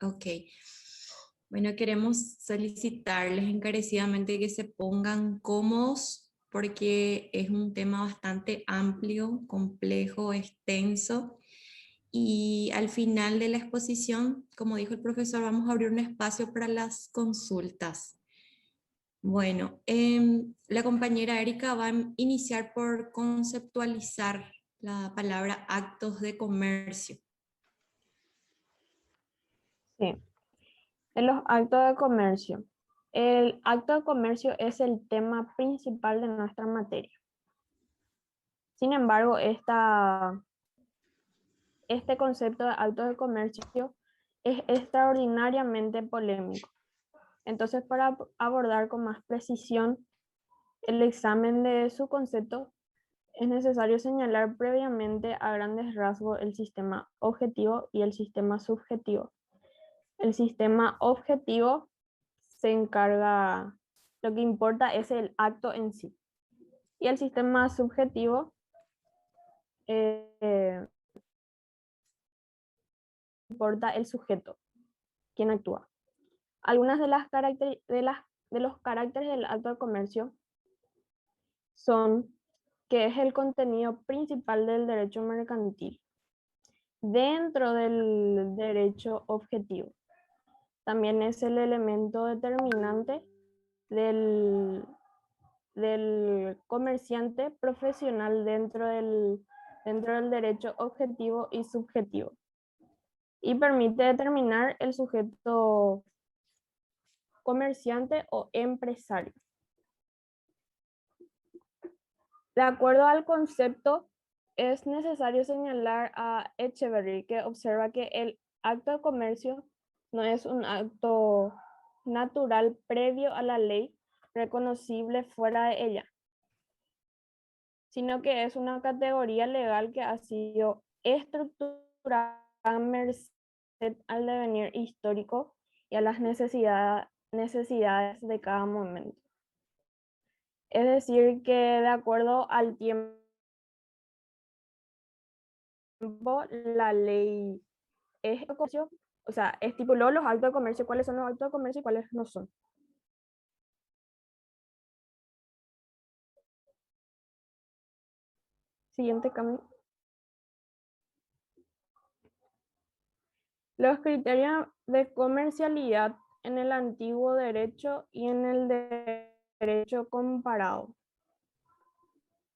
Ok. Bueno, queremos solicitarles encarecidamente que se pongan cómodos porque es un tema bastante amplio, complejo, extenso. Y al final de la exposición, como dijo el profesor, vamos a abrir un espacio para las consultas. Bueno, la compañera Erika va a iniciar por conceptualizar la palabra actos de comercio. Sí, en los actos de comercio. El acto de comercio es el tema principal de nuestra materia. Sin embargo, este concepto de acto de comercio es extraordinariamente polémico. Entonces, para abordar con más precisión el examen de su concepto, es necesario señalar previamente a grandes rasgos el sistema objetivo y el sistema subjetivo. El sistema objetivo se encarga, lo que importa es el acto en sí. Y el sistema subjetivo importa el sujeto, quien actúa. Algunas de los caracteres del acto de comercio son que es el contenido principal del derecho mercantil dentro del derecho objetivo. También es el elemento determinante del, del comerciante profesional dentro del derecho objetivo y subjetivo. Y permite determinar el sujeto comerciante o empresario. De acuerdo al concepto, es necesario señalar a Echeverry, que observa que el acto de comercio no es un acto natural previo a la ley reconocible fuera de ella, sino que es una categoría legal que ha sido estructurada a merced al devenir histórico y a las necesidades de cada momento. Es decir, que de acuerdo al tiempo, la ley es comercio, o sea, estipuló los actos de comercio, cuáles son los actos de comercio y cuáles no son. Siguiente cambio. Los criterios de comercialidad en el antiguo derecho y en el derecho comparado.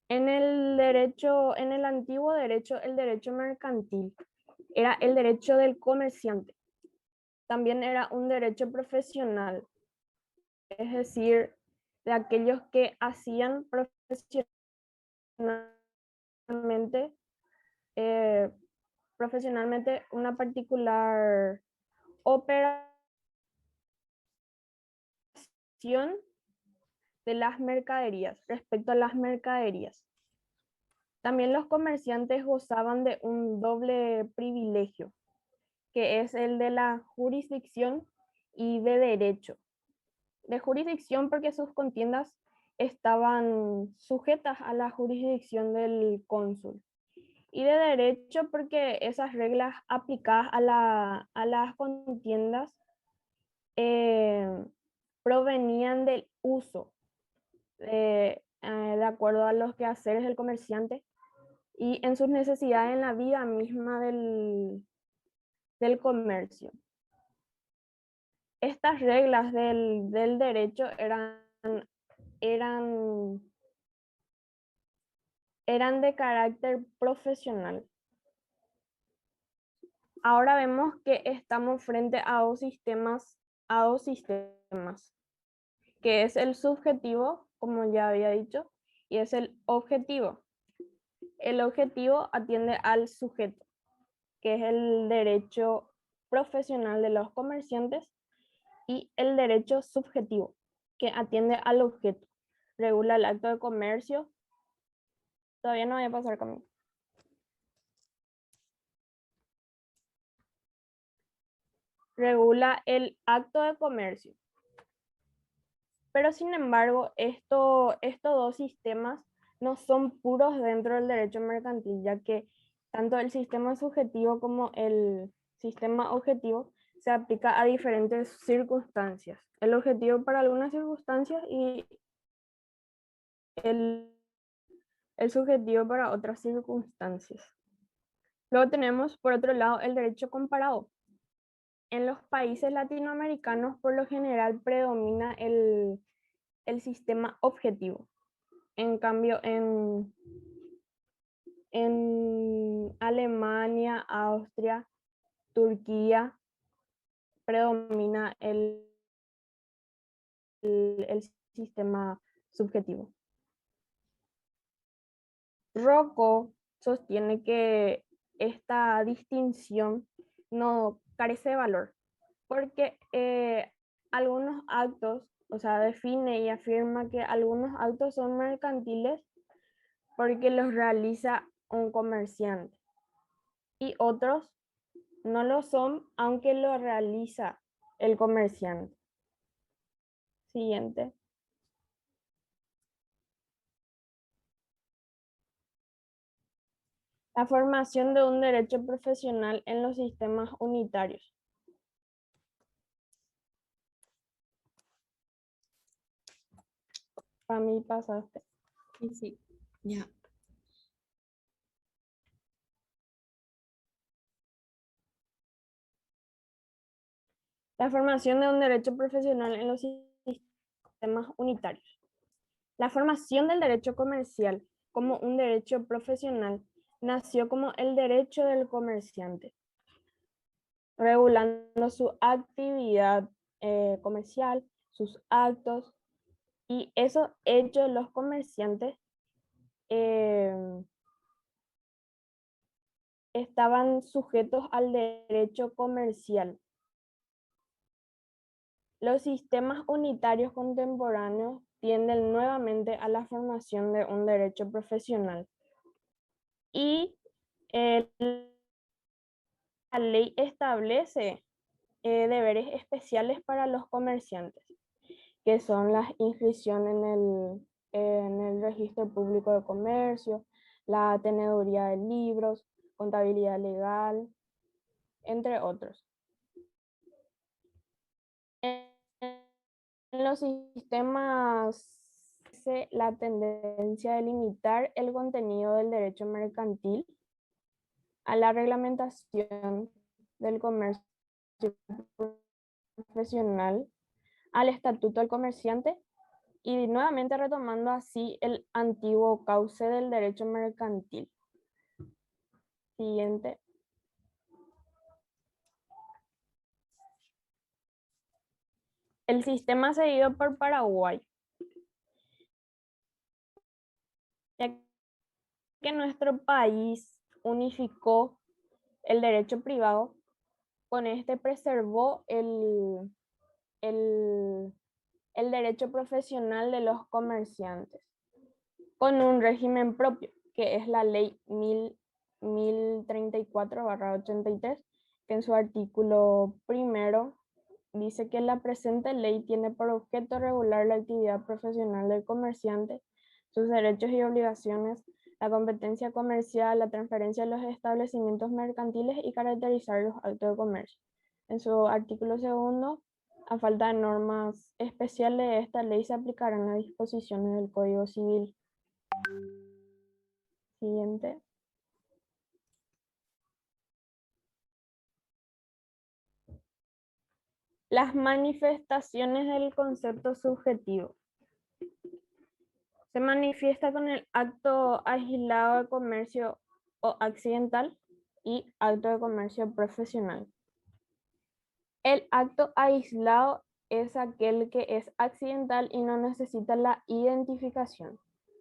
En el antiguo derecho, el derecho mercantil era el derecho del comerciante. También era un derecho profesional, es decir, de aquellos que hacían eh, profesionalmente una particular operación de las mercaderías, respecto a las mercaderías. También los comerciantes gozaban de un doble privilegio, que es el de la jurisdicción y de derecho. De jurisdicción porque sus contiendas estaban sujetas a la jurisdicción del cónsul. Y de derecho porque esas reglas aplicadas a las contiendas provenían del uso, de acuerdo a los quehaceres del comerciante y en sus necesidades en la vida misma del comercio. Estas reglas del derecho eran, eran de carácter profesional. Ahora vemos que estamos frente a dos sistemas, que es el subjetivo, como ya había dicho, y es el objetivo. El objetivo atiende al sujeto, que es el derecho profesional de los comerciantes, y el derecho subjetivo, que atiende al objeto. Regula el acto de comercio. Todavía no voy a pasar conmigo. Regula el acto de comercio. Pero sin embargo, estos dos sistemas no son puros dentro del derecho mercantil, ya que tanto el sistema subjetivo como el sistema objetivo se aplica a diferentes circunstancias. El objetivo para algunas circunstancias y el subjetivo para otras circunstancias. Luego tenemos, por otro lado, el derecho comparado. En los países latinoamericanos, por lo general, predomina el sistema objetivo. En cambio, en Alemania, Austria, Turquía, predomina el sistema subjetivo. Rocco sostiene que esta distinción no carece de valor, porque algunos actos, o sea, define y afirma que algunos actos son mercantiles porque los realiza un comerciante y otros no lo son aunque lo realiza el comerciante. Siguiente. La formación de un derecho profesional en los sistemas unitarios. Para mí pasaste. Sí, ya. La formación de un derecho profesional en los sistemas unitarios. La formación del derecho comercial como un derecho profesional nació como el derecho del comerciante, regulando su actividad comercial, sus actos, y esos hechos los comerciantes estaban sujetos al derecho comercial. Los sistemas unitarios contemporáneos tienden nuevamente a la formación de un derecho profesional y la ley establece deberes especiales para los comerciantes, que son las inscripciones en el registro público de comercio, la teneduría de libros, contabilidad legal, entre otros. En los sistemas la tendencia de limitar el contenido del derecho mercantil a la reglamentación del comercio profesional, al estatuto del comerciante y nuevamente retomando así el antiguo cauce del derecho mercantil. Siguiente. El sistema seguido por Paraguay. Ya que nuestro país unificó el derecho privado, con este preservó el derecho profesional de los comerciantes, con un régimen propio, que es la ley 1034/83, que en su artículo primero dice que la presente ley tiene por objeto regular la actividad profesional del comerciante, sus derechos y obligaciones, la competencia comercial, la transferencia de los establecimientos mercantiles y caracterizar los actos de comercio. En su artículo segundo, a falta de normas especiales de esta ley, se aplicarán las disposiciones del Código Civil. Siguiente. Las manifestaciones del concepto subjetivo. Se manifiesta con el acto aislado de comercio o accidental y acto de comercio profesional. El acto aislado es aquel que es accidental y no necesita la identificación,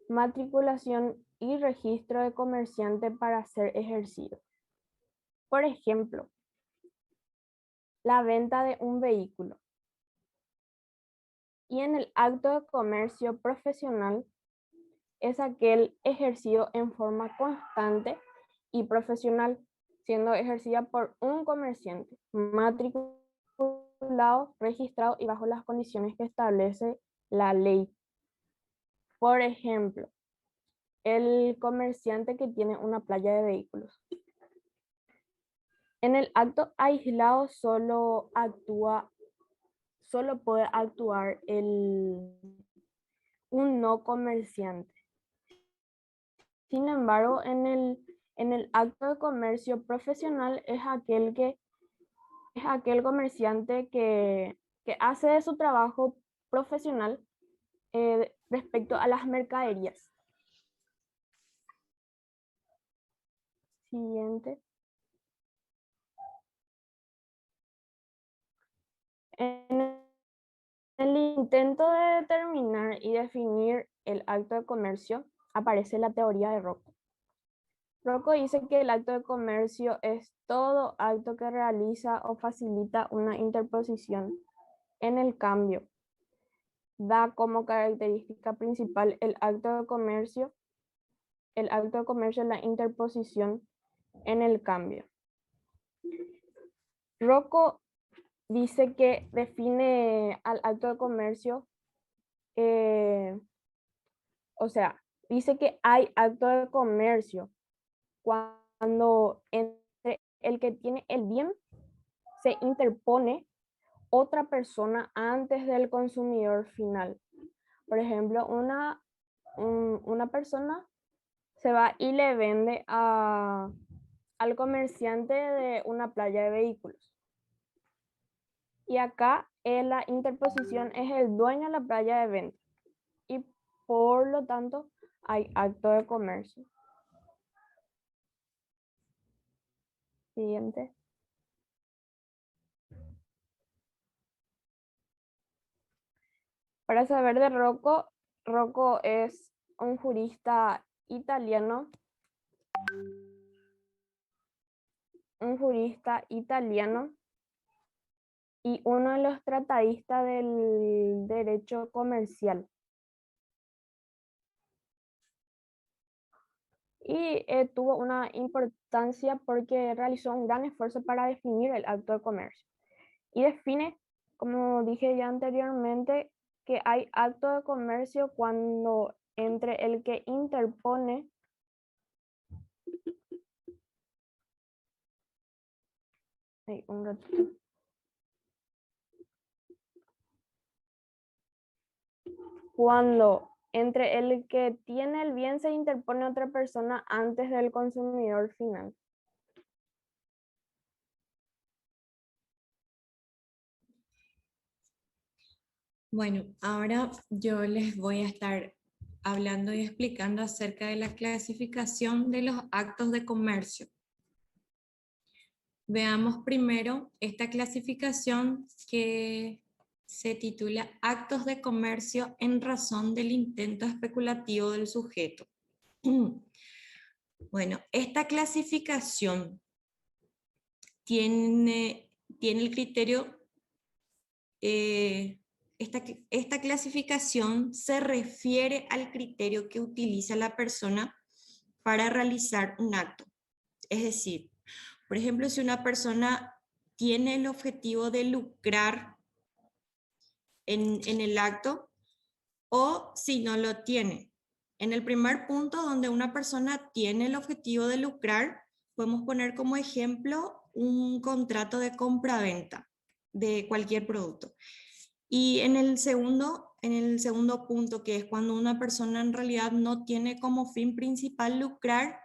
matriculación y registro de comerciante para ser ejercido. Por ejemplo, la venta de un vehículo. Y en el acto de comercio profesional es aquel ejercido en forma constante y profesional, siendo ejercida por un comerciante matriculado, registrado y bajo las condiciones que establece la ley. Por ejemplo, el comerciante que tiene una playa de vehículos. En el acto aislado solo puede actuar un no comerciante. Sin embargo, en el acto de comercio profesional es aquel comerciante que hace de su trabajo profesional respecto a las mercaderías. Siguiente. En el intento de determinar y definir el acto de comercio aparece la teoría de Rocco. Rocco dice que el acto de comercio es todo acto que realiza o facilita una interposición en el cambio. Da como característica principal el acto de comercio la interposición en el cambio. Rocco dice que define al acto de comercio, o sea, dice que hay acto de comercio cuando entre el que tiene el bien se interpone otra persona antes del consumidor final. Por ejemplo, una persona se va y le vende al comerciante de una playa de vehículos. Y acá la interposición es el dueño de la playa de venta. Y por lo tanto hay acto de comercio. Siguiente. Para saber de Rocco, Rocco es un jurista italiano. Y uno de los tratadistas del derecho comercial. Y tuvo una importancia porque realizó un gran esfuerzo para definir el acto de comercio. Y define, como dije ya anteriormente, que hay acto de comercio cuando entre el que interpone un ratito. Cuando entre el que tiene el bien se interpone otra persona antes del consumidor final. Bueno, ahora yo les voy a estar hablando y explicando acerca de la clasificación de los actos de comercio. Veamos primero esta clasificación que se titula Actos de comercio en razón del intento especulativo del sujeto. Bueno, esta clasificación tiene el criterio, esta clasificación se refiere al criterio que utiliza la persona para realizar un acto. Es decir, por ejemplo, si una persona tiene el objetivo de lucrar en el acto o si no lo tiene. En el primer punto, donde una persona tiene el objetivo de lucrar, podemos poner como ejemplo un contrato de compra-venta de cualquier producto. Y en el segundo punto, que es cuando una persona en realidad no tiene como fin principal lucrar,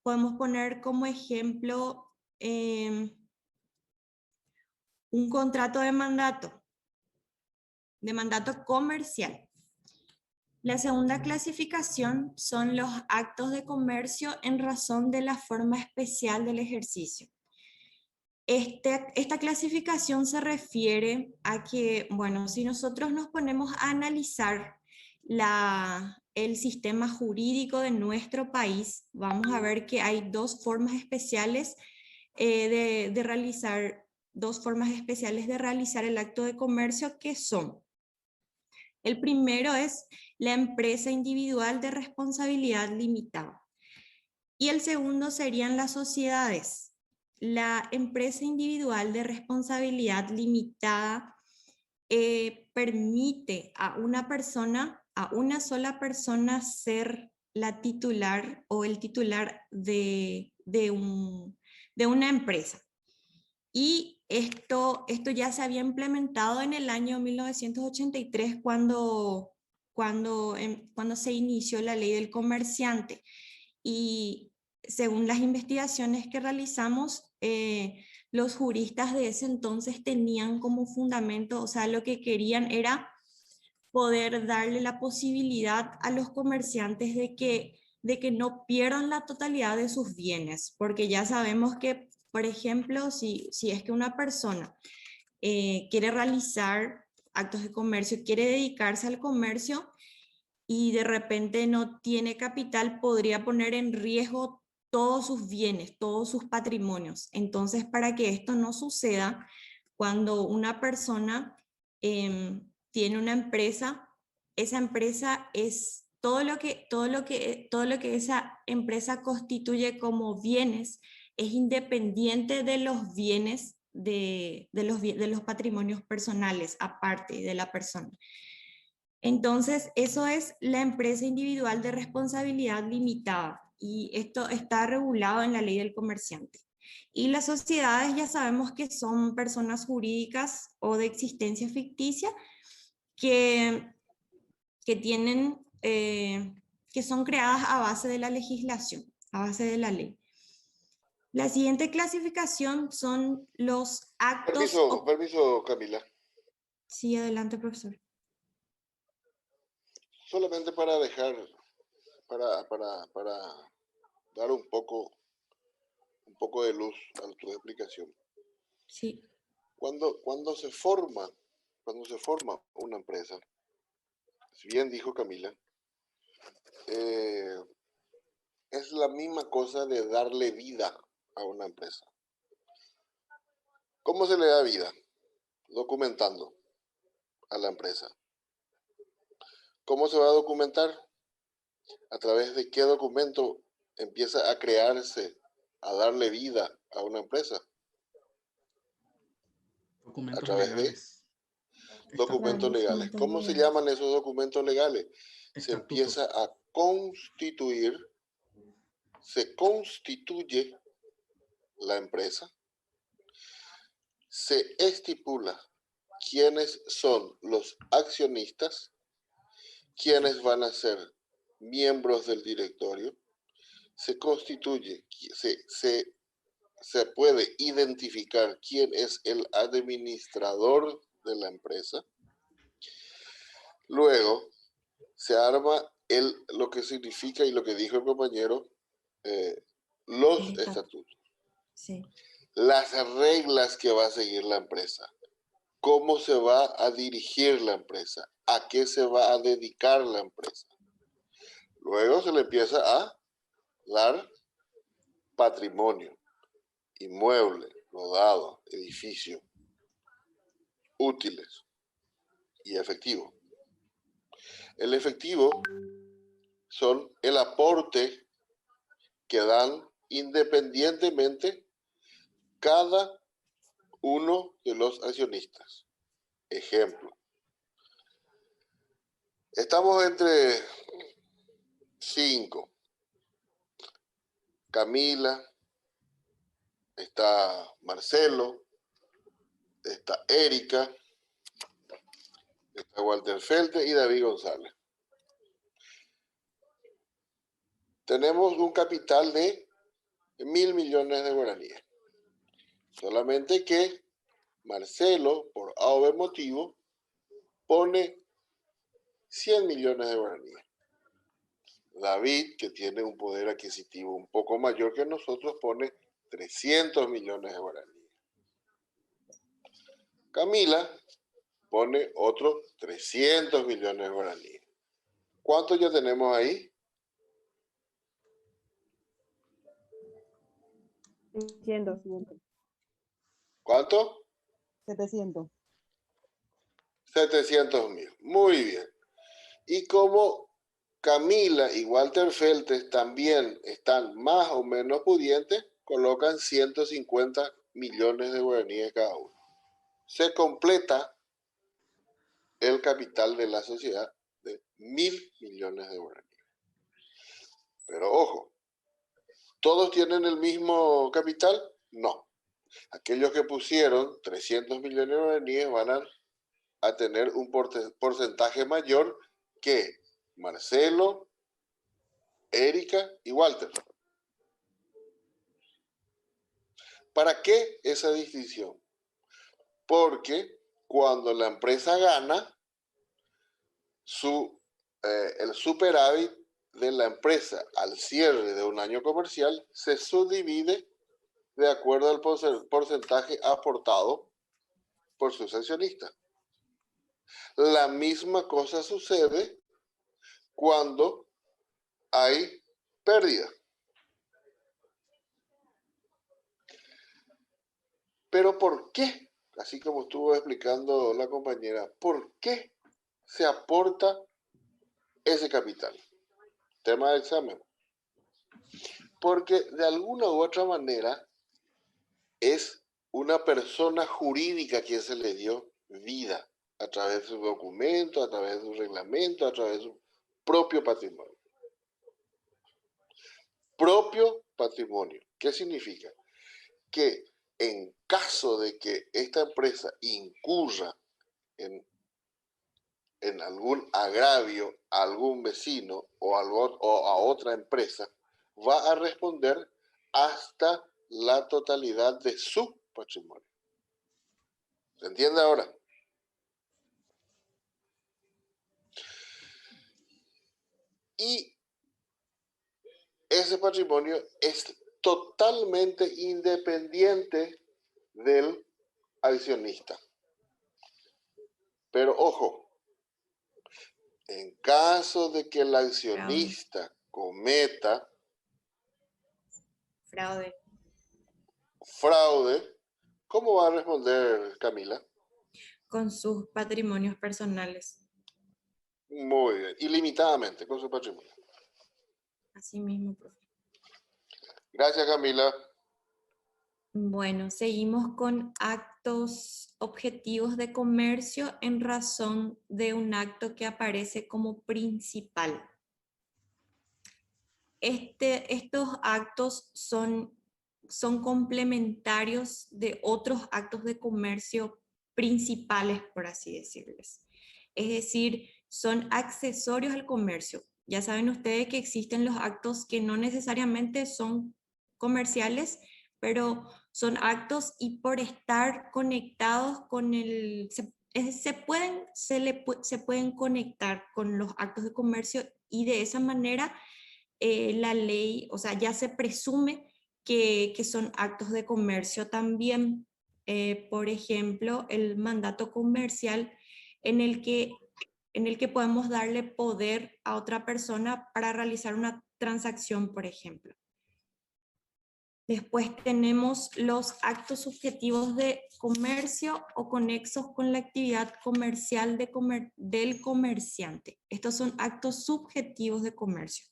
podemos poner como ejemplo un contrato de mandato comercial. La segunda clasificación son los actos de comercio en razón de la forma especial del ejercicio. Esta clasificación se refiere a que, bueno, si nosotros nos ponemos a analizar el sistema jurídico de nuestro país, vamos a ver que hay dos formas especiales de realizar el acto de comercio, que son: el primero es la empresa individual de responsabilidad limitada. Y el segundo serían las sociedades. La empresa individual de responsabilidad limitada permite a una sola persona ser la titular o el titular de una empresa. Y esto ya se había implementado en el año 1983 cuando se inició la ley del comerciante. Y según las investigaciones que realizamos, los juristas de ese entonces tenían como fundamento, o sea, lo que querían era poder darle la posibilidad a los comerciantes de que no pierdan la totalidad de sus bienes, porque ya sabemos que, por ejemplo, si es que una persona quiere realizar actos de comercio, quiere dedicarse al comercio y de repente no tiene capital, podría poner en riesgo todos sus bienes, todos sus patrimonios. Entonces, para que esto no suceda, cuando una persona tiene una empresa, esa empresa es todo lo que esa empresa constituye como bienes es independiente de los bienes de los patrimonios personales, aparte de la persona. Entonces, eso es la empresa individual de responsabilidad limitada y esto está regulado en la ley del comerciante. Y las sociedades ya sabemos que son personas jurídicas o de existencia ficticia que, que tienen, que son creadas a base de la legislación, a base de la ley. La siguiente clasificación son los actos... Permiso, Camila. Sí, adelante, profesor. Solamente para dejar, para dar un poco de luz a tu explicación. Sí. Cuando se forma una empresa, si bien dijo Camila, es la misma cosa de darle vida a una empresa. ¿Cómo se le da vida? Documentando a la empresa. ¿Cómo se va a documentar? ¿A través de qué documento empieza a crearse, a darle vida a una empresa? Documentos A través legales. de documentos legales. ¿Cómo se llaman esos documentos legales? Se empieza a constituir, se constituye la empresa, se estipula quiénes son los accionistas, quiénes van a ser miembros del directorio, se constituye, se puede identificar quién es el administrador de la empresa. Luego se arma lo que significa y lo que dijo el compañero, los estatutos. Sí. Las reglas que va a seguir la empresa, cómo se va a dirigir la empresa, a qué se va a dedicar la empresa. Luego se le empieza a dar patrimonio, inmueble, rodado, edificio, útiles y efectivo. El efectivo son el aporte que dan independientemente cada uno de los accionistas. Ejemplo. Estamos entre 5. Camila, está Marcelo, está Erika, está Walter Felte y David González. Tenemos un capital de 1.000 millones de guaraníes. Solamente que Marcelo, por A o B motivo, pone 100 millones de guaraníes. David, que tiene un poder adquisitivo un poco mayor que nosotros, pone 300 millones de guaraníes. Camila pone otros 300 millones de guaraníes. ¿Cuántos ya tenemos ahí? 600. ¿Cuánto? 700. 700.000. Muy bien. Y como Camila y Walter Feltes también están más o menos pudientes, colocan 150 millones de guaraníes cada uno. Se completa el capital de la sociedad de 1.000 millones de guaraníes. Pero ojo, ¿todos tienen el mismo capital? No. Aquellos que pusieron 300 millones de guaraníes van a tener un porcentaje mayor que Marcelo, Erika y Walter. ¿Para qué esa distinción? Porque cuando la empresa gana, el superávit de la empresa al cierre de un año comercial se subdivide de acuerdo al porcentaje aportado por sus accionistas. La misma cosa sucede cuando hay pérdida. Pero ¿por qué? Así como estuvo explicando la compañera, ¿por qué se aporta ese capital? Tema de examen. Porque de alguna u otra manera es una persona jurídica quien se le dio vida a través de su documento, a través de su reglamento, a través de su propio patrimonio. Propio patrimonio. ¿Qué significa? Que en caso de que esta empresa incurra en algún agravio a algún vecino o a otra empresa, va a responder hasta la totalidad de su patrimonio. ¿Se entiende ahora? Y ese patrimonio es totalmente independiente del accionista. Pero ojo, en caso de que el accionista cometa fraude, ¿cómo va a responder Camila? Con sus patrimonios personales. Muy bien, ilimitadamente con su patrimonio. Así mismo, profe. Gracias, Camila. Bueno, seguimos con actos objetivos de comercio en razón de un acto que aparece como principal. Estos actos son complementarios de otros actos de comercio principales, por así decirles. Es decir, son accesorios al comercio. Ya saben ustedes que existen los actos que no necesariamente son comerciales, pero son actos y por estar conectados con se pueden conectar con los actos de comercio y de esa manera la ley, o sea, ya se presume que son actos de comercio también. Por ejemplo, el mandato comercial en el que podemos darle poder a otra persona para realizar una transacción, por ejemplo. Después tenemos los actos subjetivos de comercio o conexos con la actividad comercial del comerciante. Estos son actos subjetivos de comercio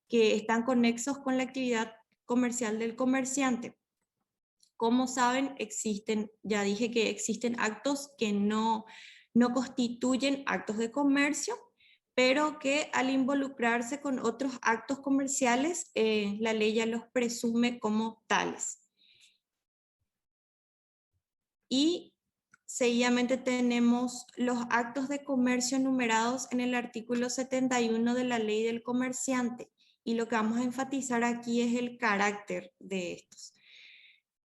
que están conexos con la actividad comercial del comerciante. Como saben, ya dije que existen actos que no constituyen actos de comercio, pero que al involucrarse con otros actos comerciales, la ley ya los presume como tales. Y seguidamente tenemos los actos de comercio enumerados en el artículo 71 de la ley del comerciante. Y lo que vamos a enfatizar aquí es el carácter de estos.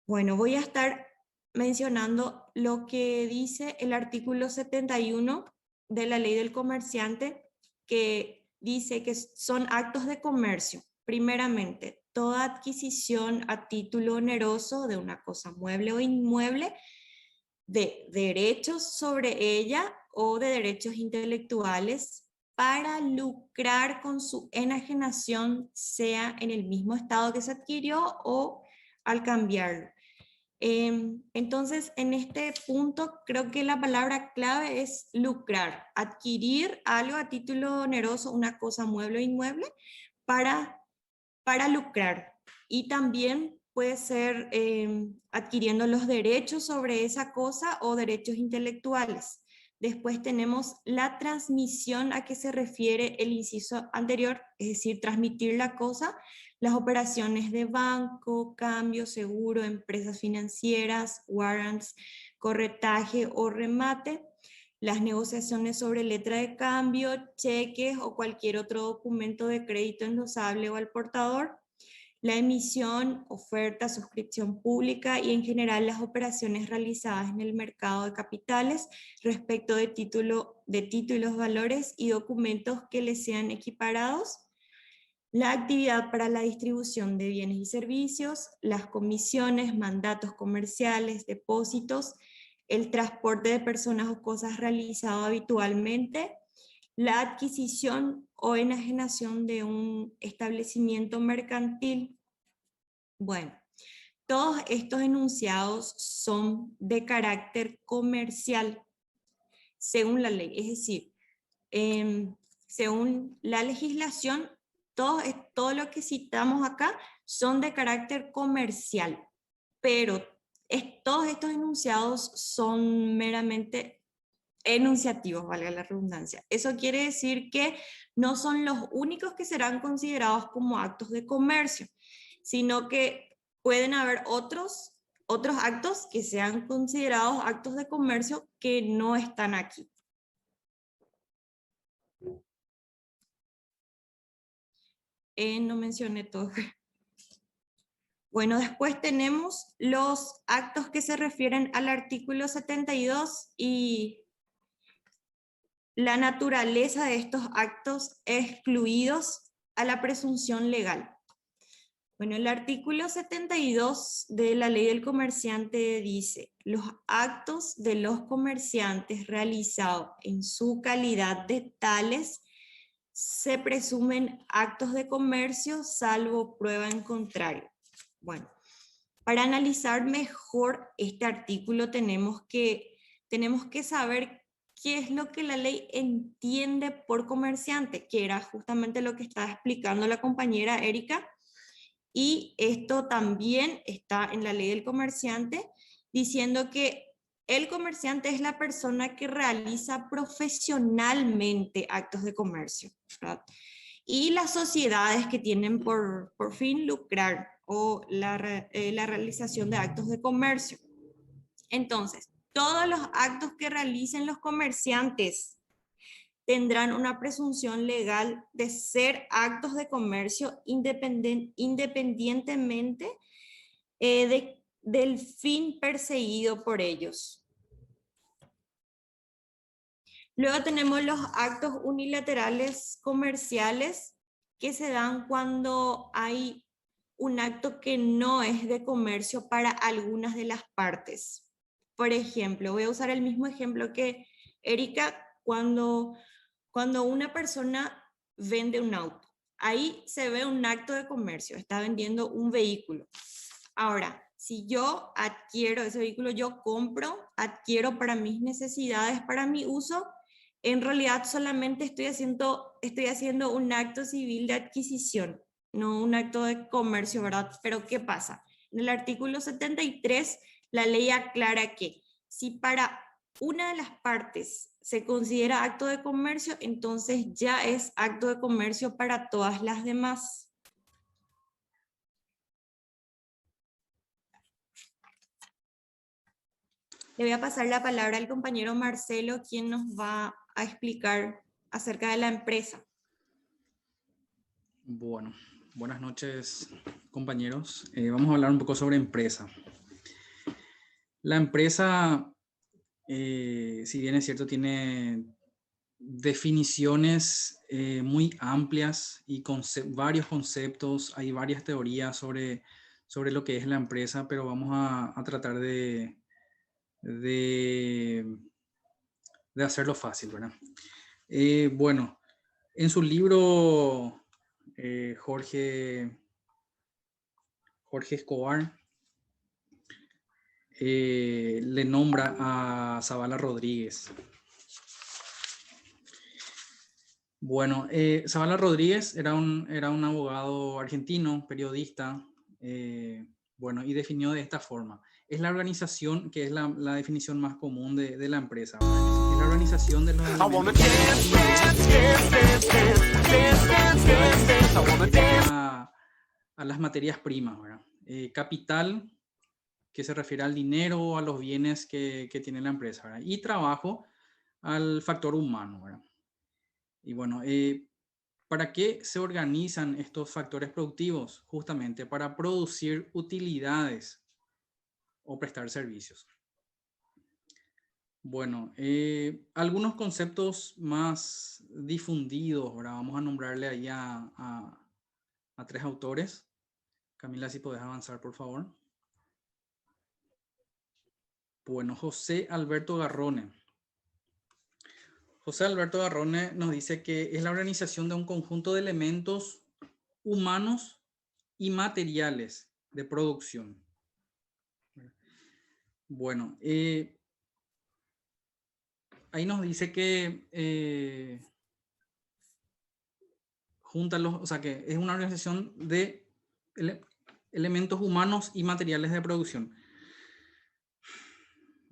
Bueno, voy a estar mencionando lo que dice el artículo 71 de la ley del comerciante, que dice que son actos de comercio. Primeramente, toda adquisición a título oneroso de una cosa mueble o inmueble, de derechos sobre ella o de derechos intelectuales para lucrar con su enajenación, sea en el mismo estado que se adquirió o al cambiarlo. Entonces, en este punto, creo que la palabra clave es lucrar, adquirir algo a título oneroso, una cosa mueble o inmueble, para lucrar. Y también puede ser adquiriendo los derechos sobre esa cosa o derechos intelectuales. Después tenemos la transmisión a que se refiere el inciso anterior, es decir, transmitir la cosa las operaciones de banco, cambio, seguro, empresas financieras, warrants, corretaje o remate, las negociaciones sobre letra de cambio, cheques o cualquier otro documento de crédito endosable o al portador, la emisión, oferta, suscripción pública y en general las operaciones realizadas en el mercado de capitales respecto de títulos, valores y documentos que les sean equiparados, la actividad para la distribución de bienes y servicios, las comisiones, mandatos comerciales, depósitos, el transporte de personas o cosas realizado habitualmente, la adquisición o enajenación de un establecimiento mercantil. Bueno, todos estos enunciados son de carácter comercial, según la ley. Es decir, según la legislación, todo lo que citamos acá son de carácter comercial, pero todos estos enunciados son meramente enunciativos, valga la redundancia. Eso quiere decir que no son los únicos que serán considerados como actos de comercio, sino que pueden haber otros actos que sean considerados actos de comercio que no están aquí. No mencioné todo. Bueno, después tenemos los actos que se refieren al artículo 72 y la naturaleza de estos actos excluidos a la presunción legal. Bueno, el artículo 72 de la Ley del Comerciante dice: los actos de los comerciantes realizados en su calidad de tales se presumen actos de comercio salvo prueba en contrario. Bueno, para analizar mejor este artículo tenemos que saber qué es lo que la ley entiende por comerciante, que era justamente lo que estaba explicando la compañera Erika, y esto también está en la Ley del Comerciante, diciendo que el comerciante es la persona que realiza profesionalmente actos de comercio, ¿verdad? Y las sociedades que tienen por fin lucrar o la realización de actos de comercio. Entonces, todos los actos que realicen los comerciantes tendrán una presunción legal de ser actos de comercio independientemente del fin perseguido por ellos. Luego tenemos los actos unilaterales comerciales que se dan cuando hay un acto que no es de comercio para algunas de las partes. Por ejemplo, voy a usar el mismo ejemplo que Erika, cuando una persona vende un auto. Ahí se ve un acto de comercio, está vendiendo un vehículo. Ahora, si yo adquiero ese vehículo, yo adquiero para mis necesidades, para mi uso, en realidad solamente estoy haciendo un acto civil de adquisición, no un acto de comercio, ¿verdad? Pero ¿qué pasa? En el artículo 73, la ley aclara que si para una de las partes se considera acto de comercio, entonces ya es acto de comercio para todas las demás. Le voy a pasar la palabra al compañero Marcelo, quien nos va a explicar acerca de la empresa. Bueno, buenas noches, compañeros. Vamos a hablar un poco sobre empresa. La empresa, si bien es cierto, tiene definiciones muy amplias y varios conceptos, hay varias teorías sobre lo que es la empresa, pero vamos a tratar de hacerlo fácil, ¿verdad? Bueno, en su libro, Jorge Escobar le nombra a Zavala Rodríguez. Bueno, Zavala Rodríguez era un abogado argentino, periodista, bueno, y definió de esta forma: es la organización, que es la definición más común de la empresa, ¿verdad? Es la organización de los las materias primas, ¿verdad? Capital, que se refiere al dinero o a los bienes que tiene la empresa, ¿verdad? Y trabajo, al factor humano, ¿verdad? Y bueno, ¿para qué se organizan estos factores productivos? Justamente para producir utilidades o prestar servicios. Bueno, algunos conceptos más difundidos, ¿verdad? Vamos a nombrarle ahí a 3 autores. Camila, si podés avanzar, por favor. Bueno, José Alberto Garrone. José Alberto Garrone nos dice que es la organización de un conjunto de elementos humanos y materiales de producción. Bueno, ahí nos dice que junta o sea, que es una organización de elementos humanos y materiales de producción.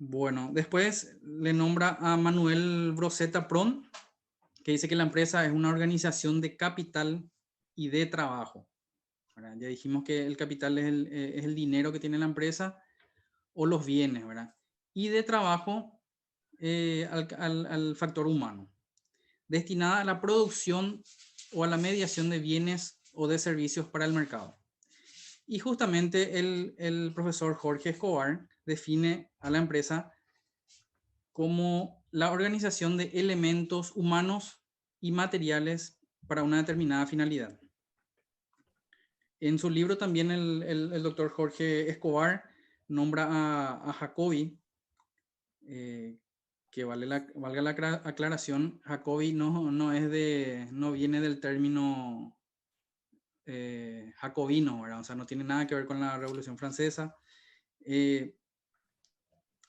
Bueno, después le nombra a Manuel Broseta Pron, que dice que la empresa es una organización de capital y de trabajo. ¿Verdad? Ya dijimos que el capital es el dinero que tiene la empresa o los bienes, ¿verdad? Y de trabajo al factor humano, destinada a la producción o a la mediación de bienes o de servicios para el mercado. Y justamente el profesor Jorge Escobar define a la empresa como la organización de elementos humanos y materiales para una determinada finalidad. En su libro también el doctor Jorge Escobar nombra a Jacobi, que valga la aclaración, Jacobi no viene del término jacobino, ¿verdad? O sea, no tiene nada que ver con la Revolución Francesa.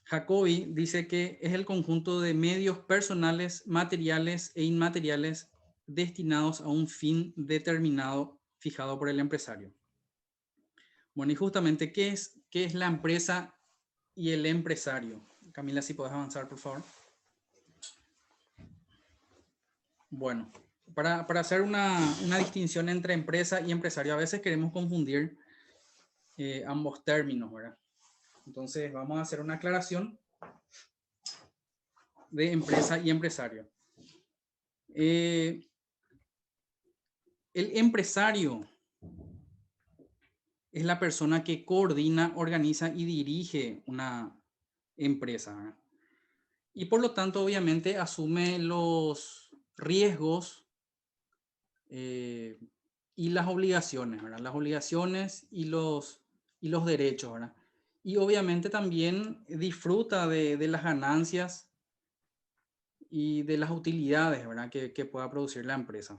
Jacobi dice que es el conjunto de medios personales, materiales e inmateriales destinados a un fin determinado fijado por el empresario. Bueno, y justamente, ¿qué es la empresa y el empresario? Camila, si puedes avanzar, por favor. Bueno, para hacer una distinción entre empresa y empresario, a veces queremos confundir ambos términos, ¿verdad? Entonces, vamos a hacer una aclaración de empresa y empresario. El empresario es la persona que coordina, organiza y dirige una empresa, ¿verdad? Y por lo tanto, obviamente, asume los riesgos y las obligaciones, ¿verdad? Las obligaciones y los derechos, ¿verdad? Y obviamente también disfruta de las ganancias y de las utilidades, ¿verdad? Que pueda producir la empresa.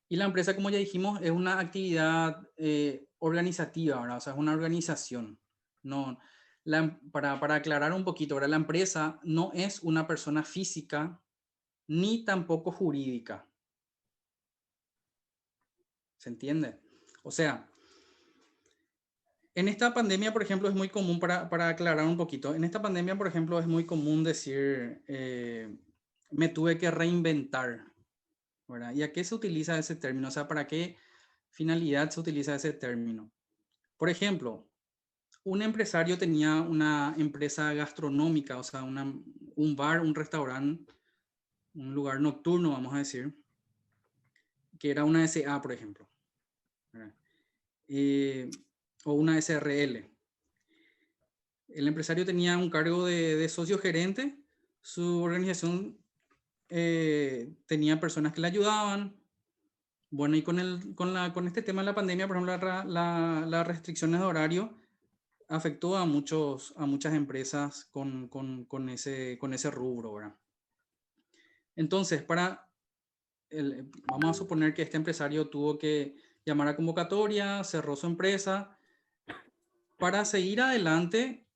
Y la empresa, como ya dijimos, es una actividad organizativa, ¿verdad? O sea, es una organización. No, para aclarar un poquito, ¿verdad? La empresa no es una persona física ni tampoco jurídica. ¿Se entiende? O sea, en esta pandemia, por ejemplo, es muy común, para aclarar un poquito, en esta pandemia, por ejemplo, es muy común decir, me tuve que reinventar, ¿verdad? ¿Y a qué se utiliza ese término? O sea, ¿para qué finalidad se utiliza ese término? Por ejemplo, un empresario tenía una empresa gastronómica, o sea, un bar, un restaurante, un lugar nocturno, vamos a decir, que era una SA, por ejemplo, ¿verdad? O una SRL. El empresario tenía un cargo de socio gerente, su organización tenía personas que le ayudaban. Bueno, y con este tema de la pandemia, por ejemplo, las restricciones de horario afectó a muchas empresas con ese rubro, ¿verdad? Entonces, vamos a suponer que este empresario tuvo que llamar a convocatoria, cerró su empresa. Para seguir adelante,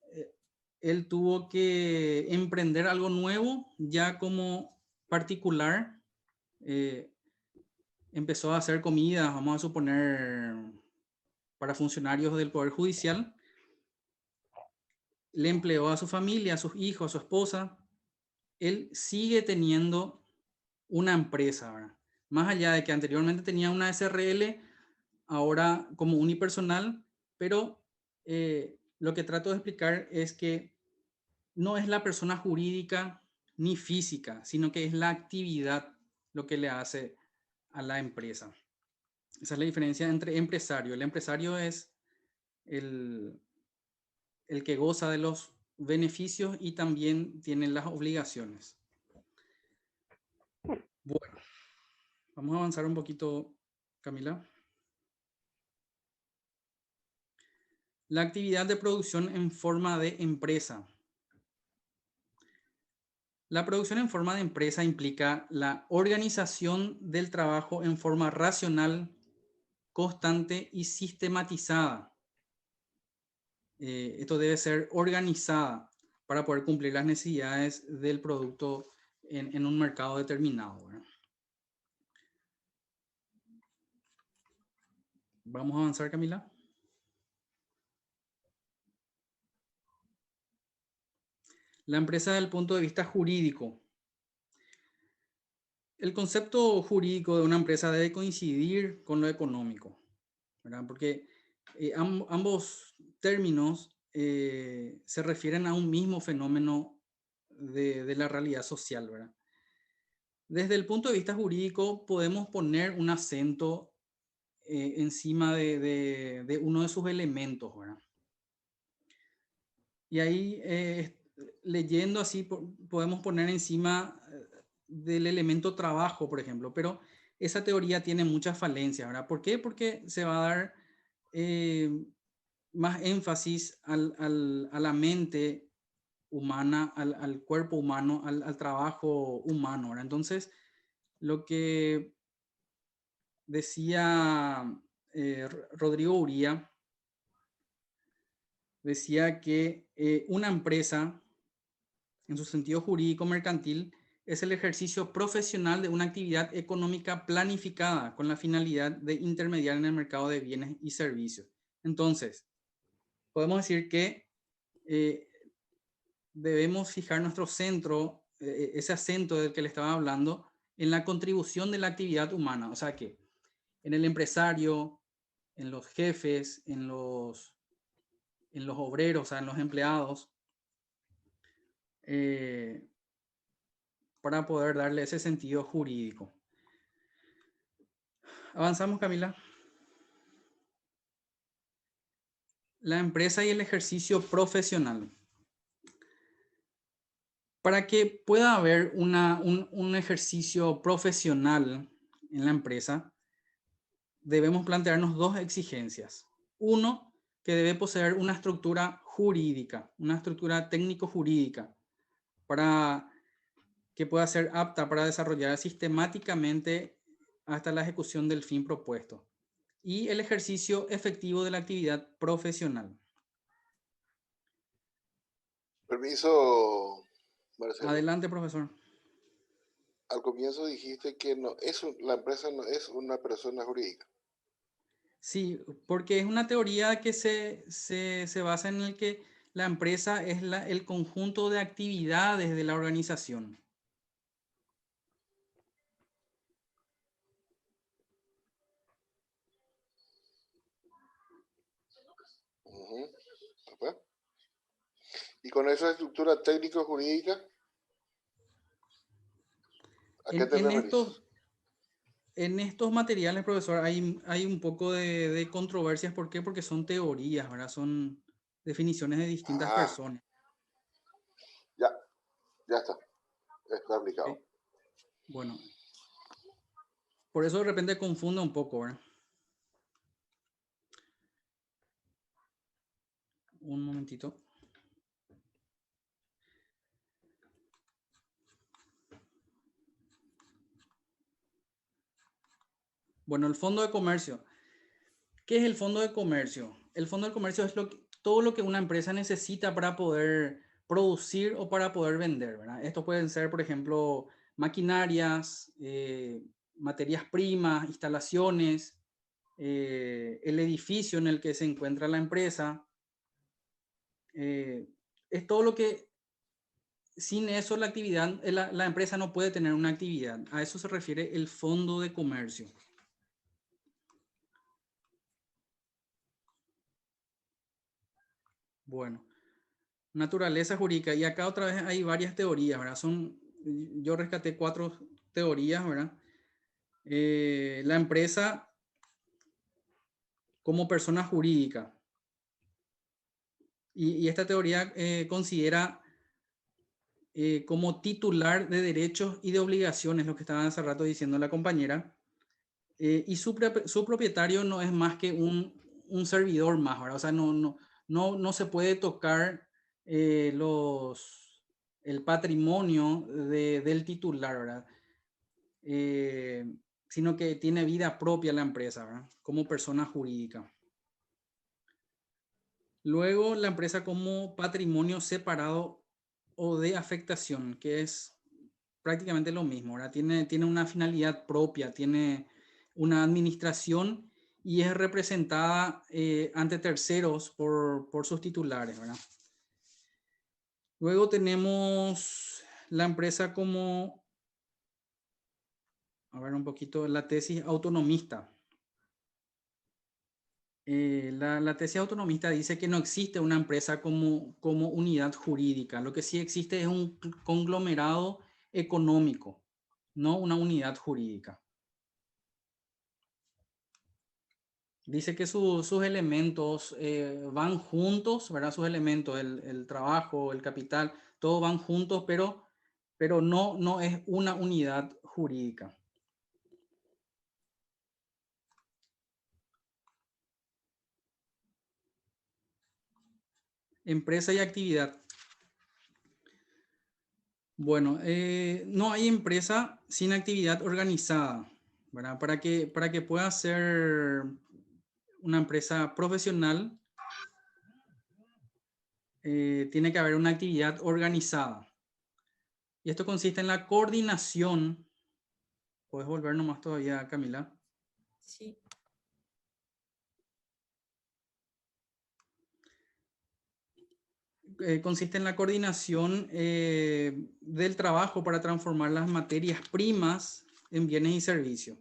él tuvo que emprender algo nuevo, ya como particular. Empezó a hacer comidas, vamos a suponer, para funcionarios del Poder Judicial. Le empleó a su familia, a sus hijos, a su esposa. Él sigue teniendo una empresa, ¿verdad? Más allá de que anteriormente tenía una SRL, ahora como unipersonal, pero lo que trato de explicar es que no es la persona jurídica ni física, sino que es la actividad lo que le hace a la empresa. Esa es la diferencia entre empresario. El empresario es el que goza de los beneficios y también tiene las obligaciones. Bueno, vamos a avanzar un poquito, Camila. La actividad de producción en forma de empresa. La producción en forma de empresa implica la organización del trabajo en forma racional, constante y sistematizada. Esto debe ser organizada para poder cumplir las necesidades del producto en un mercado determinado, ¿verdad? Vamos a avanzar, Camila. La empresa desde el punto de vista jurídico. El concepto jurídico de una empresa debe coincidir con lo económico, ¿verdad? Porque ambos términos se refieren a un mismo fenómeno de la realidad social, ¿verdad? Desde el punto de vista jurídico podemos poner un acento encima de uno de sus elementos, ¿verdad? Y ahí, leyendo así, podemos poner encima del elemento trabajo, por ejemplo, pero esa teoría tiene muchas falencias, ¿verdad? ¿Por qué? Porque se va a dar más énfasis a la mente humana, al cuerpo humano, al trabajo humano, ¿verdad? Entonces, lo que decía Rodrigo Uría, decía que una empresa, en su sentido jurídico mercantil, es el ejercicio profesional de una actividad económica planificada con la finalidad de intermediar en el mercado de bienes y servicios. Entonces, podemos decir que debemos fijar nuestro centro, ese acento del que le estaba hablando, en la contribución de la actividad humana. O sea que en el empresario, en los jefes, en los obreros, o sea, en los empleados, para poder darle ese sentido jurídico. Avanzamos, Camila. La empresa y el ejercicio profesional. Para que pueda haber un ejercicio profesional en la empresa, debemos plantearnos dos exigencias. Uno, que debe poseer una estructura jurídica, una estructura técnico-jurídica, para que pueda ser apta para desarrollar sistemáticamente hasta la ejecución del fin propuesto. Y el ejercicio efectivo de la actividad profesional. Permiso, Marcelo. Adelante, profesor. Al comienzo dijiste que la empresa no es una persona jurídica. Sí, porque es una teoría que se basa en el que la empresa es el conjunto de actividades de la organización. Uh-huh. ¿Y con esa estructura técnico-jurídica? ¿A qué te referís? En estos materiales, profesor, hay un poco de controversias. ¿Por qué? Porque son teorías, ¿verdad? Son definiciones de distintas personas. Ya está. Está aplicado. ¿Okay? Bueno, por eso de repente confunde un poco, ¿verdad? Un momentito. Bueno, el fondo de comercio. ¿Qué es el fondo de comercio? El fondo de comercio es todo lo que una empresa necesita para poder producir o para poder vender, ¿verdad? Esto pueden ser, por ejemplo, maquinarias, materias primas, instalaciones, el edificio en el que se encuentra la empresa. Es todo lo que, sin eso la actividad, la empresa no puede tener una actividad. A eso se refiere el fondo de comercio. Bueno, naturaleza jurídica. Y acá otra vez hay varias teorías, ¿verdad? Yo rescaté 4 teorías, ¿verdad? La empresa como persona jurídica. Y esta teoría considera como titular de derechos y de obligaciones, lo que estaba hace rato diciendo la compañera, y su propietario no es más que un servidor más, ¿verdad? O sea, no se puede tocar el patrimonio del titular, ¿verdad? Sino que tiene vida propia la empresa, ¿verdad? Como persona jurídica. Luego, la empresa como patrimonio separado o de afectación, que es prácticamente lo mismo, ¿verdad? Tiene una finalidad propia, tiene una administración y es representada ante terceros por sus titulares, ¿verdad? Luego tenemos la empresa como, a ver un poquito, la tesis autonomista. La tesis autonomista dice que no existe una empresa como unidad jurídica. Lo que sí existe es un conglomerado económico, no una unidad jurídica. Dice que sus elementos van juntos, ¿verdad? Sus elementos, el trabajo, el capital, todos van juntos, pero no es una unidad jurídica. Empresa y actividad. Bueno, no hay empresa sin actividad organizada, ¿verdad? Para que pueda ser una empresa profesional, tiene que haber una actividad organizada. Y esto consiste en la coordinación. ¿Puedes volver nomás todavía, Camila? Sí. Consiste en la coordinación del trabajo para transformar las materias primas en bienes y servicios.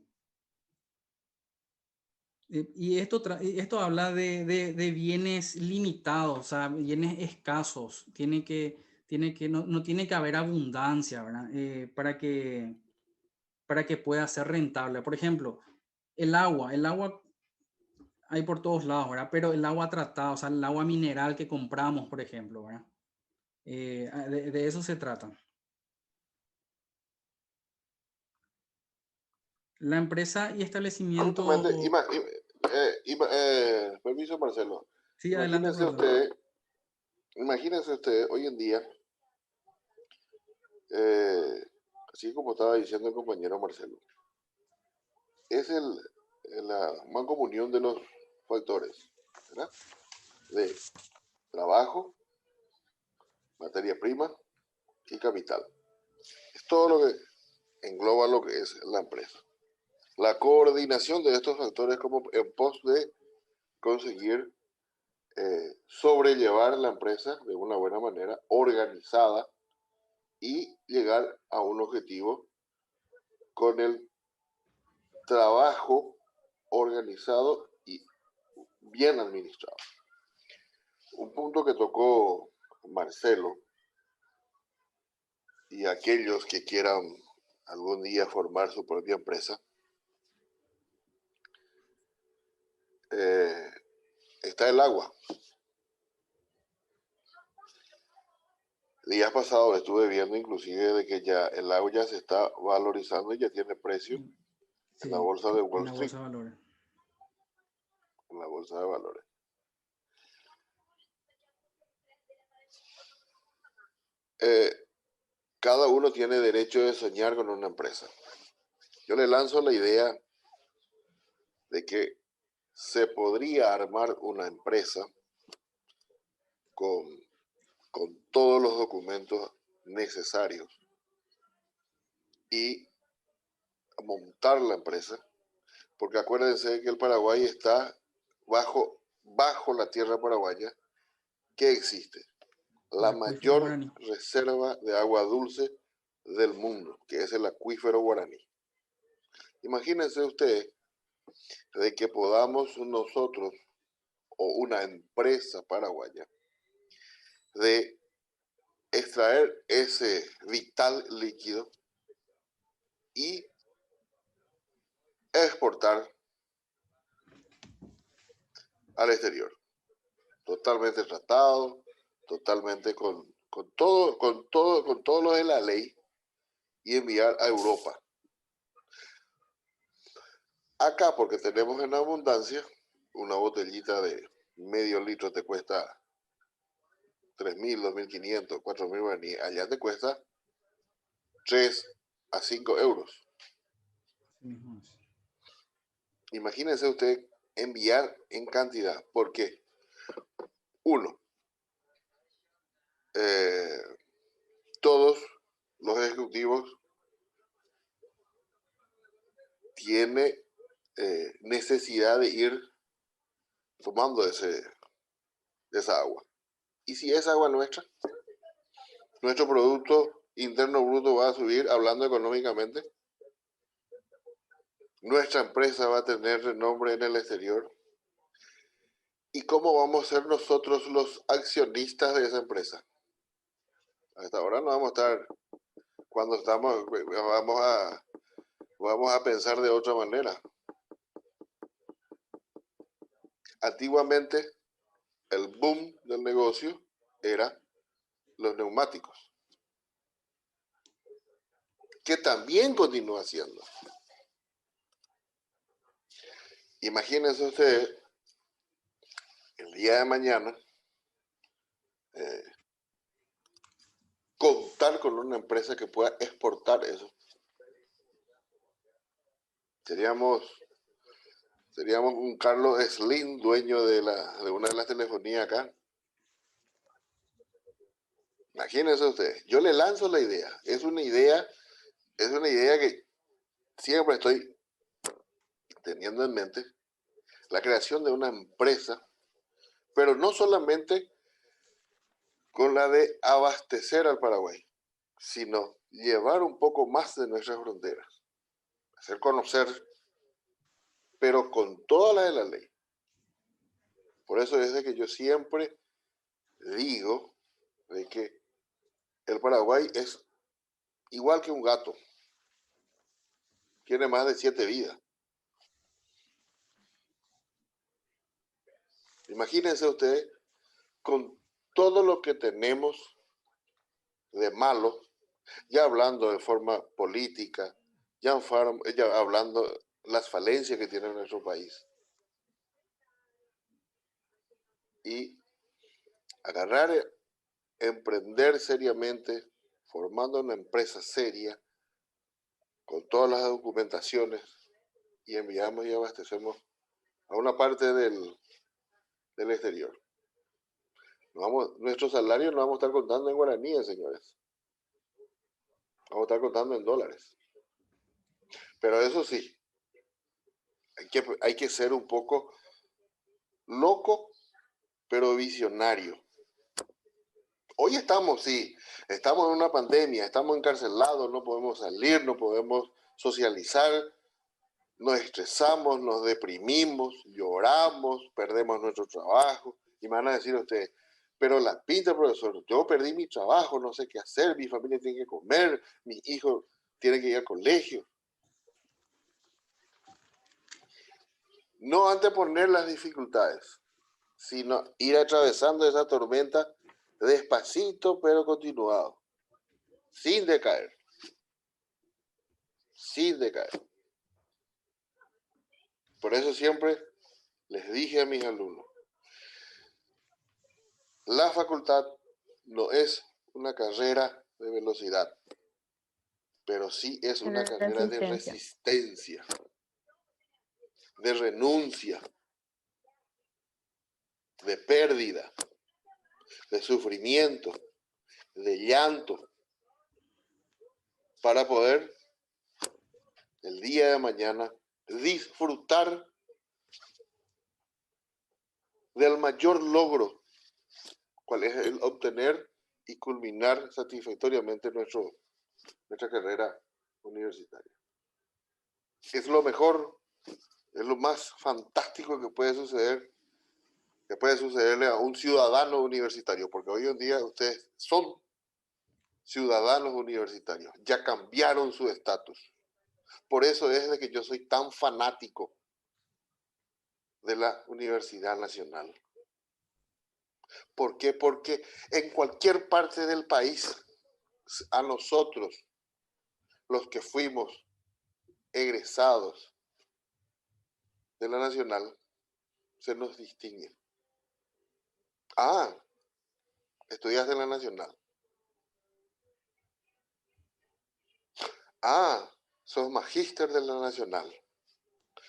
Y esto habla de bienes limitados, o sea, bienes escasos. No tiene que haber abundancia, ¿verdad? Para que pueda ser rentable. Por ejemplo, el agua hay por todos lados, ¿verdad? Pero el agua tratada, o sea, el agua mineral que compramos, por ejemplo, ¿verdad? De eso se trata. La empresa y establecimiento... Justamente, permiso, Marcelo. Sí, adelante, profesor. Imagínense usted hoy en día, eh, así como estaba diciendo el compañero Marcelo, es la mancomunión de los factores, ¿verdad? De trabajo, materia prima y capital. Es todo lo que engloba lo que es la empresa. La coordinación de estos factores como en pos de conseguir sobrellevar la empresa de una buena manera, organizada y llegar a un objetivo con el trabajo organizado y bien administrado. Un punto que tocó Marcelo y aquellos que quieran algún día formar su propia empresa, está el agua. Días pasados estuve viendo inclusive de que ya el agua ya se está valorizando y ya tiene precio en la bolsa de Wall Street. En la bolsa de valores. Cada uno tiene derecho de soñar con una empresa. Yo le lanzo la idea de que se podría armar una empresa con todos los documentos necesarios y montar la empresa, porque acuérdense que el Paraguay está bajo la tierra paraguaya, que existe la mayor reserva de agua dulce del mundo, que es el acuífero guaraní. Imagínense ustedes de que podamos nosotros o una empresa paraguaya de extraer ese vital líquido y exportar al exterior. Totalmente tratado, totalmente con todo lo de la ley, y enviar a Europa. Acá, porque tenemos en abundancia, una botellita de medio litro te cuesta 3.000, 2.500, 4.000 guaraníes. Allá te cuesta 3 a 5 euros. Imagínense usted enviar en cantidad. ¿Por qué? Uno, todos los ejecutivos tienen necesidad de ir tomando esa agua. Y si es agua nuestra, nuestro Producto Interno Bruto va a subir, hablando económicamente. Nuestra empresa va a tener renombre en el exterior. ¿Y cómo vamos a ser nosotros los accionistas de esa empresa? Hasta ahora no vamos a estar, cuando estamos, vamos a pensar de otra manera. Antiguamente, el boom del negocio era los neumáticos, que también continúa siendo. Imagínense ustedes, el día de mañana, contar con una empresa que pueda exportar eso. Seríamos un Carlos Slim, dueño de una de las telefonías acá. Imagínense ustedes, yo le lanzo la idea. Es una idea que siempre estoy teniendo en mente, la creación de una empresa, pero no solamente con la de abastecer al Paraguay, sino llevar un poco más de nuestras fronteras, hacer conocer, pero con toda la de la ley. Por eso es de que yo siempre digo de que el Paraguay es igual que un gato, tiene más de 7 vidas. Imagínense ustedes, con todo lo que tenemos de malo, ya hablando de forma política, ya hablando las falencias que tiene nuestro país. Y agarrar, emprender seriamente, formando una empresa seria, con todas las documentaciones, y enviamos y abastecemos a una parte del exterior. Nuestro salario no vamos a estar contando en guaraníes, señores. Vamos a estar contando en dólares. Pero eso sí, hay que ser un poco loco, pero visionario. Hoy estamos en una pandemia, estamos encarcelados, no podemos salir, no podemos socializar, nos estresamos, nos deprimimos, lloramos, perdemos nuestro trabajo. Y me van a decir ustedes, pero la pinta, profesor, yo perdí mi trabajo, no sé qué hacer, mi familia tiene que comer, mis hijos tienen que ir al colegio. No anteponer las dificultades, sino ir atravesando esa tormenta despacito pero continuado, sin decaer, sin decaer. Por eso siempre les dije a mis alumnos, la facultad no es una carrera de velocidad, pero sí es una carrera de resistencia, de renuncia, de pérdida, de sufrimiento, de llanto, para poder el día de mañana disfrutar del mayor logro, cual es el obtener y culminar satisfactoriamente nuestra carrera universitaria. Es lo mejor, es lo más fantástico que puede suceder que puede sucederle a un ciudadano universitario, porque hoy en día ustedes son ciudadanos universitarios, ya cambiaron su estatus. Por eso es de que yo soy tan fanático de la Universidad Nacional. ¿Por qué? Porque en cualquier parte del país, a nosotros, los que fuimos egresados de la Nacional, se nos distingue. Ah, estudiaste en la Nacional. Ah, sos magíster de la Nacional.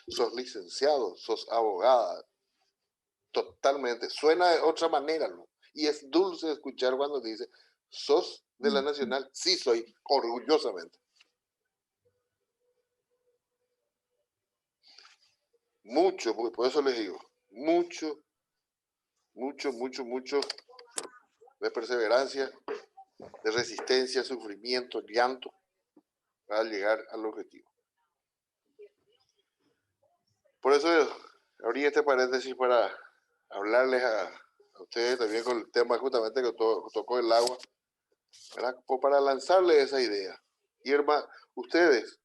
Sos licenciado, sos abogada. Totalmente. Suena de otra manera, ¿no? Y es dulce escuchar cuando dice, sos de la Nacional. Sí, soy, orgullosamente. Mucho, por eso les digo, mucho de perseverancia, de resistencia, sufrimiento, llanto, para llegar al objetivo. Por eso abrí este paréntesis para hablarles a ustedes también con el tema justamente que tocó el agua, ¿verdad? Para lanzarles esa idea. Y hermano, ustedes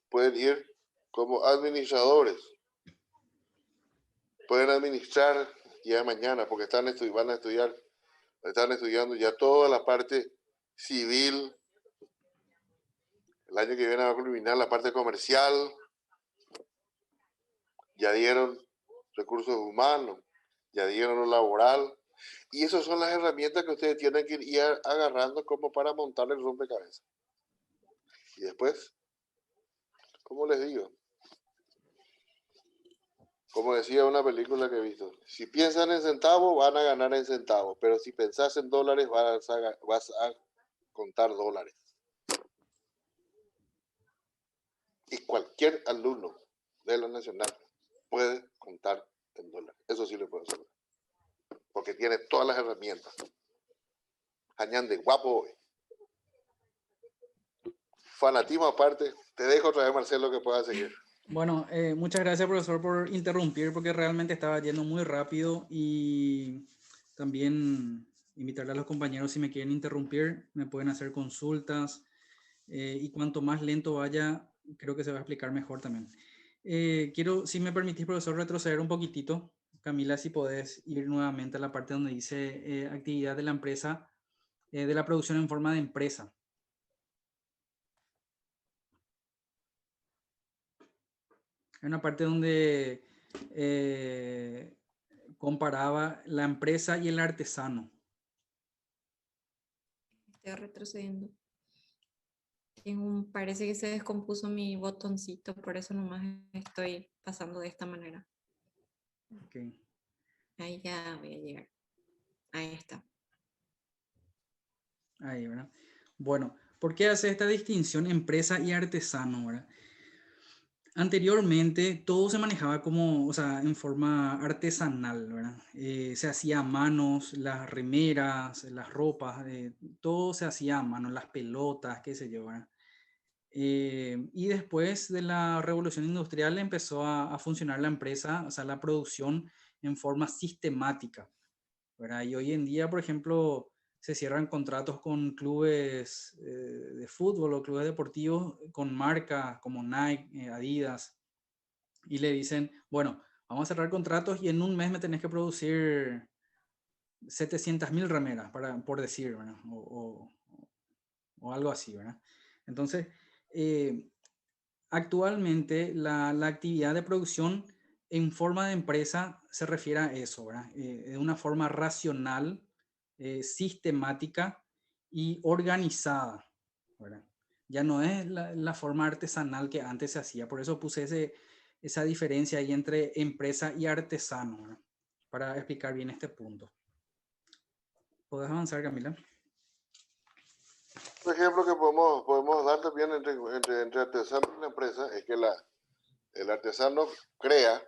pueden ir como administradores, pueden administrar ya mañana, porque están estudiando ya toda la parte civil. El año que viene va a culminar la parte comercial. Ya dieron recursos humanos, ya dieron lo laboral. Y esas son las herramientas que ustedes tienen que ir agarrando como para montar el rompecabezas. Y después, ¿cómo les digo? Como decía una película que he visto, si piensan en centavos, van a ganar en centavos, pero si pensás en dólares, vas a contar dólares. Y cualquier alumno de la Nacional puede contar en dólares. Eso sí lo puedo hacer. Porque tiene todas las herramientas. Añan de guapo hoy. Fanatismo aparte, te dejo otra vez, Marcelo, que puedas seguir. Bueno, muchas gracias, profesor, por interrumpir, porque realmente estaba yendo muy rápido y también invitarle a los compañeros, si me quieren interrumpir, me pueden hacer consultas y cuanto más lento vaya, creo que se va a explicar mejor también. Quiero, si me permitís, profesor, retroceder un poquitito. Camila, si podés ir nuevamente a la parte donde dice actividad de la empresa, de la producción en forma de empresa. Hay una parte donde comparaba la empresa y el artesano. Estoy retrocediendo. Parece que se descompuso mi botoncito, por eso nomás estoy pasando de esta manera. Okay. Ahí ya voy a llegar. Ahí está. Ahí, ¿verdad? Bueno, ¿por qué hace esta distinción empresa y artesano, ¿verdad? Anteriormente todo se manejaba como, o sea, en forma artesanal, ¿verdad? Se hacía a manos, las remeras, las ropas, todo se hacía a mano, las pelotas, qué sé yo, ¿verdad? Y después de la revolución industrial empezó a funcionar la empresa, o sea, la producción en forma sistemática, ¿verdad? Y hoy en día, por ejemplo, se cierran contratos con clubes de fútbol o clubes deportivos con marcas como Nike, Adidas, y le dicen, bueno, vamos a cerrar contratos y en un mes me tenés que producir 700.000 remeras, por decir, ¿verdad? O algo así, ¿verdad? Entonces, actualmente la actividad de producción en forma de empresa se refiere a eso, ¿verdad? De una forma racional, sistemática y organizada, ¿verdad? Ya no es la forma artesanal que antes se hacía, por eso puse esa diferencia ahí entre empresa y artesano, ¿verdad? Para explicar bien este punto. ¿Podés avanzar, Camila? Un ejemplo que podemos dar también entre artesano y la empresa es que el artesano crea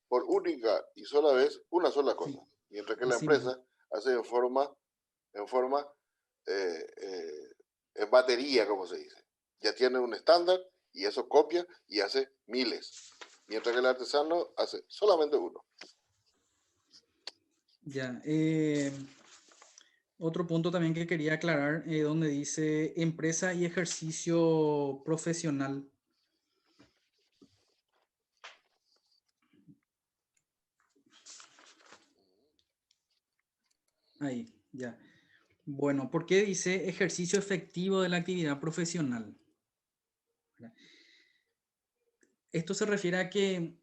por única y sola vez una sola cosa, sí, mientras que la empresa hace en batería, como se dice. Ya tiene un estándar y eso copia y hace miles, mientras que el artesano hace solamente uno. Ya. Otro punto también que quería aclarar, donde dice empresa y ejercicio profesional. Ahí, ya. Bueno, ¿por qué dice ejercicio efectivo de la actividad profesional? Esto se refiere a que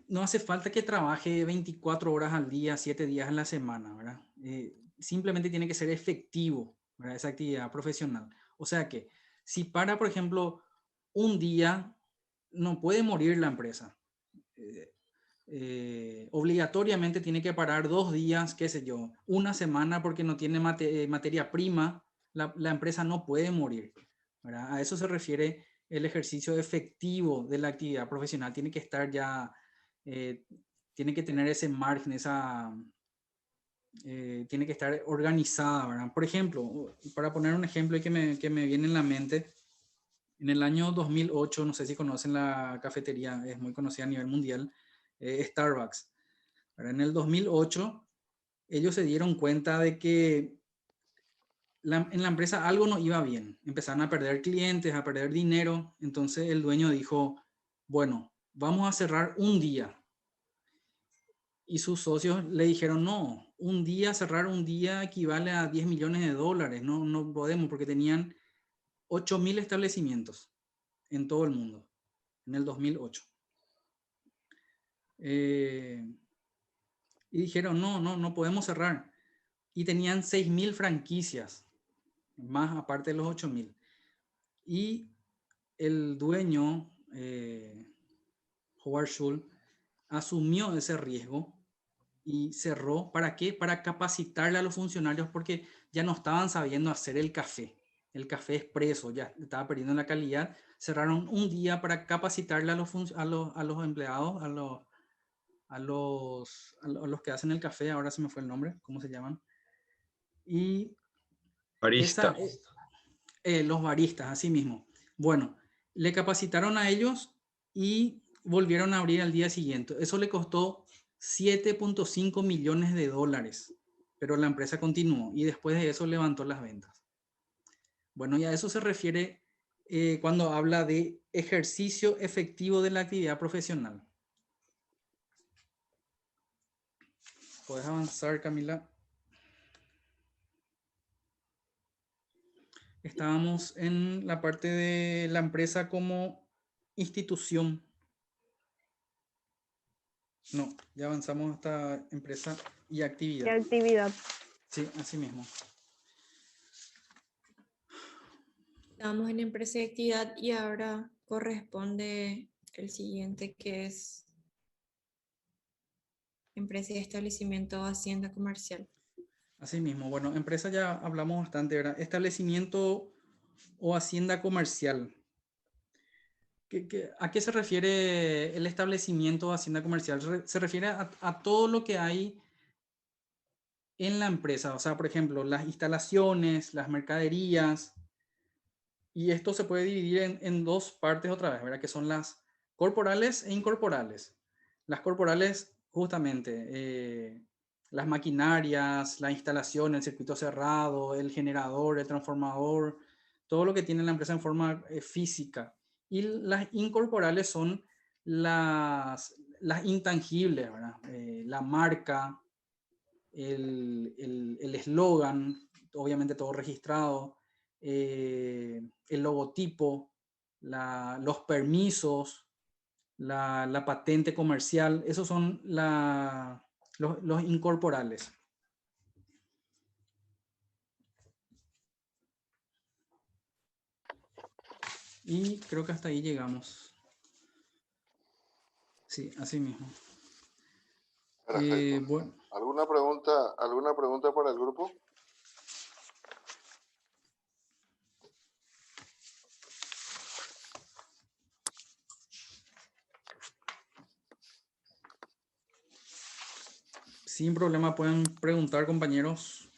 no hace falta que trabaje 24 horas al día, 7 días en la semana, ¿verdad? Simplemente tiene que ser efectivo, ¿verdad? Esa actividad profesional. O sea que si para, por ejemplo, un día, no puede morir la empresa. Obligatoriamente tiene que parar 2 días, qué sé yo, una semana porque no tiene materia prima, la empresa no puede morir, ¿verdad? A eso se refiere el ejercicio efectivo de la actividad profesional. Tiene que estar ya, tiene que tener ese margen, tiene que estar organizada, ¿verdad? Por ejemplo, para poner un ejemplo que me viene en la mente, en el año 2008, no sé si conocen la cafetería, es muy conocida a nivel mundial, Starbucks. En el 2008, ellos se dieron cuenta de que en la empresa algo no iba bien. Empezaron a perder clientes, a perder dinero. Entonces el dueño dijo, bueno, vamos a cerrar un día. Y sus socios le dijeron, no, un día, cerrar un día equivale a 10 millones de dólares. No, no podemos porque tenían 8.000 establecimientos en todo el mundo en el 2008. Y dijeron, no podemos cerrar. Y tenían 6.000 franquicias, más aparte de los 8.000. Y el dueño, Howard Schultz, asumió ese riesgo y cerró. ¿Para qué? Para capacitarle a los funcionarios porque ya no estaban sabiendo hacer el café. El café expreso ya estaba perdiendo la calidad. Cerraron un día para capacitarle a los empleados, a los que hacen el café. Ahora se me fue el nombre, ¿cómo se llaman? Y Barista. los baristas, así mismo. Bueno, le capacitaron a ellos y volvieron a abrir al día siguiente. Eso le costó 7.5 millones de dólares, pero la empresa continuó y después de eso levantó las ventas. Bueno, y a eso se refiere cuando habla de ejercicio efectivo de la actividad profesional. ¿Puedes avanzar, Camila? Estábamos en la parte de la empresa como institución. No, ya avanzamos hasta empresa y actividad. ¿Qué actividad? Sí, así mismo. Estamos en empresa y actividad y ahora corresponde el siguiente, que es empresa y establecimiento, hacienda comercial. Así mismo. Bueno, empresa ya hablamos bastante, ¿verdad? Establecimiento o hacienda comercial. ¿A qué se refiere el establecimiento o hacienda comercial? Se refiere a todo lo que hay en la empresa. O sea, por ejemplo, las instalaciones, las mercaderías. Y esto se puede dividir en dos partes otra vez, ¿verdad? Que son las corporales e incorporales. Las corporales, justamente, las maquinarias, la instalación, el circuito cerrado, el generador, el transformador, todo lo que tiene la empresa en forma física. Y las incorporales son las intangibles, ¿verdad? La marca, el eslogan, obviamente todo registrado, el logotipo, los permisos, la patente comercial, esos son los incorporales. Y creo que hasta ahí llegamos. Sí, así mismo. Perfecto. Bueno. ¿Alguna pregunta para el grupo? Sin problema pueden preguntar, compañeros.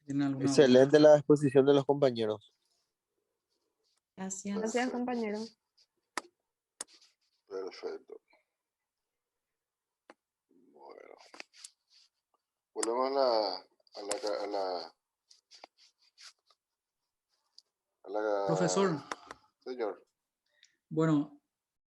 ¿Tienen alguna Excelente duda? la exposición de los compañeros. Gracias. Gracias, compañero. Perfecto. Volvemos a la Profesor, señor. bueno,